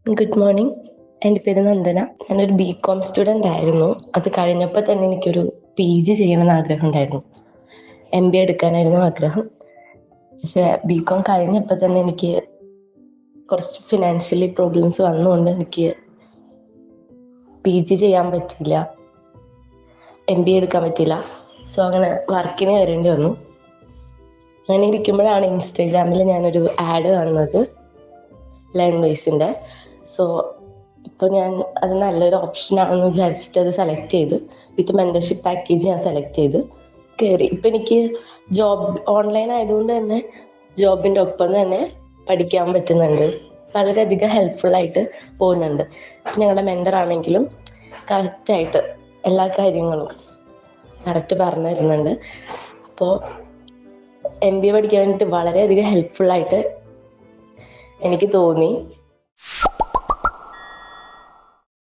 Good morning. എൻ്റെ പേര് നന്ദന. ഞാനൊരു ബികോം സ്റ്റുഡൻ്റ് ആയിരുന്നു. അത് കഴിഞ്ഞപ്പോൾ തന്നെ എനിക്കൊരു PG ചെയ്യണമെന്ന് ആഗ്രഹം ഉണ്ടായിരുന്നു. MBA എടുക്കാനായിരുന്നു ആഗ്രഹം. പക്ഷേ ബികോം കഴിഞ്ഞപ്പോൾ തന്നെ എനിക്ക് കുറച്ച് ഫിനാൻഷ്യലി പ്രോബ്ലംസ് വന്നുകൊണ്ട് എനിക്ക് PG ചെയ്യാൻ പറ്റിയില്ല, MBA എടുക്കാൻ പറ്റില്ല. സോ അങ്ങനെ വർക്കിന് കയറേണ്ടി വന്നു. അങ്ങനെ ഇരിക്കുമ്പോഴാണ് ഇൻസ്റ്റാഗ്രാമിൽ ഞാനൊരു ആഡ് കാണുന്നത്, ലേൺവൈസിൻ്റെ. സോ ഇപ്പോൾ ഞാൻ അത് നല്ലൊരു ഓപ്ഷനാണെന്ന് വിചാരിച്ചിട്ട് അത് സെലക്ട് ചെയ്ത്, വിത്ത് മെൻറ്റർഷിപ്പ് പാക്കേജ് ഞാൻ സെലക്ട് ചെയ്ത് കയറി. ഇപ്പം എനിക്ക് ജോബ് ഓൺലൈൻ ആയതുകൊണ്ട് തന്നെ ജോബിൻ്റെ ഒപ്പം തന്നെ പഠിക്കാൻ പറ്റുന്നുണ്ട്. വളരെയധികം ഹെൽപ്ഫുള്ളായിട്ട് പോകുന്നുണ്ട്. ഞങ്ങളുടെ മെൻറ്റർ ആണെങ്കിലും കറക്റ്റായിട്ട് എല്ലാ കാര്യങ്ങളും കറക്റ്റ് പറഞ്ഞു തരുന്നുണ്ട്. അപ്പോൾ MBA പഠിക്കാൻ വേണ്ടിയിട്ട് വളരെയധികം ഹെൽപ്ഫുള്ളായിട്ട് എനിക്ക് തോന്നി.